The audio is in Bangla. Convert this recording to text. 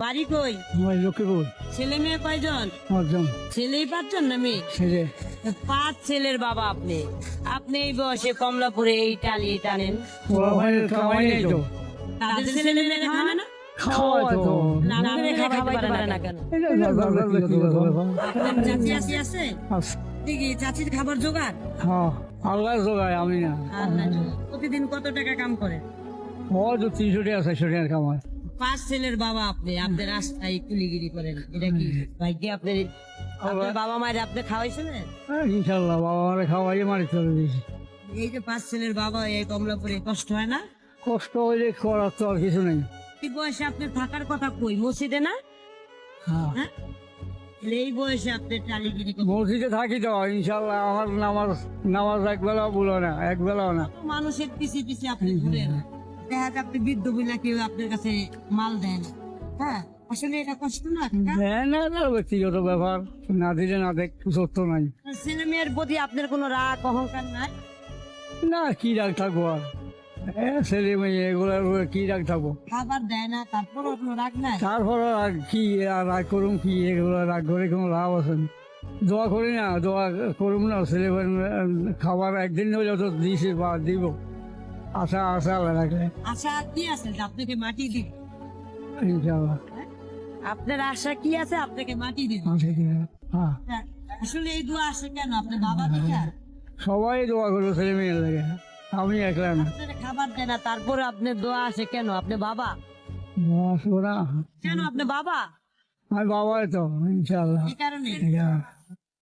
বাড়ি কই? আমার লক্ষ্মীপুর। ছেলে মেয়ে কয়জন? পাঁচজন ছেলেই পাঁচজন না মেয়ে? ছেলে। 5 ছেলের বাবা আপনি। আপনি এই বয়সে কমলাপুরে এই টালি টানেন? ওরা ভাই খাওয়াই নেই তো। তাদের ছেলে মেয়ে খাওয়ায় না? খাওয়াই তো। আপনারা খাওয়াইতে পারে না কেন? এটা দাদা কি কথা? আপনার চাচি আসি আছে? ঠিকই, চাচির খাবার জোগাড়? হ্যাঁ, আল্লাহ জোগায়, আমি না। আল্লাহ জোগাড়। প্রতিদিন কত টাকা কাম করে? হয়তো 300 টাকা 400 টাকার কামায়। 5 ছেলের বাবা আপনি, আপনি রাস্তায় কুলিগিরি করেন, এটা কি ভাগ্যে আপনার বাবা মায়ের আপনি খাওয়াইছিলেন? ইনশাল্লাহ বাবা মারে খাওয়াই মারি চলে দিয়েছি। এই যে 5 ছেলের বাবা, এই কমলাপুরে কষ্ট হয় না? কষ্ট হইলে করার তো আর কিছু নেই। এই বয়সে আপনার থাকার কথা কই? মসজিদে না? হ্যাঁ, হ্যাঁ? এই বয়সে আপনি টালিগিরি করেন। মসজিদে থাকি তো ইনশাল্লাহ। আমার নামাজ একবেলা বলো না, একবেলাও না। মানুষের পিছিয়ে পিছিয়ে আপনি ঘুরেন, দেখা যায় আপনি বৃদ্ধ বইলা কেউ আপনার কাছে মাল দেন। হ্যাঁ, আসলে এটা কষ্ট না? হ্যাঁ, না না, ব্যক্তিগত ব্যাপার, না দিলে না দেখ সত্য নাই। ছেলে মেয়ের প্রতি আপনার কোনো রাগ অহংকার নাই? না, কি রাগ থাকবো আর? ছেলে মেয়ে এগুলোর উপরে কি রাগ থাকবো? খাবার দেয় না, তারপরও কোনো রাগ নাই? তারপরে রাগ কি, আর রাগ করুম কি? এগুলো রাগ করে কোনো লাভ আছে না। দোয়া করি না, দোয়া করুম না। ছেলে খাবার একদিন হলেও তো দিয়েছি বা দিব, আশা আশা রাখলে আশা কি আছে যে আপনাকে মাটি দিন? ইনশাল্লাহ। আপনার আশা কি আছে আপনাকে মাটি দিন? হ্যাঁ, আসলে এই দোয়া আসে কেন? আপনার বাবা দেখা সবাই দোয়া করবো ছেলে মেয়ের লাগে, আমি একলা না। আপনার খাবার দেয় না, তারপরে আপনার দোয়া আসে কেন? আপনি বাবা দোয়া আসবো না? কেন? আপনি বাবা, আমি বাবাই তো, ইনশাল্লাহ। এই কারণে। ইয়া।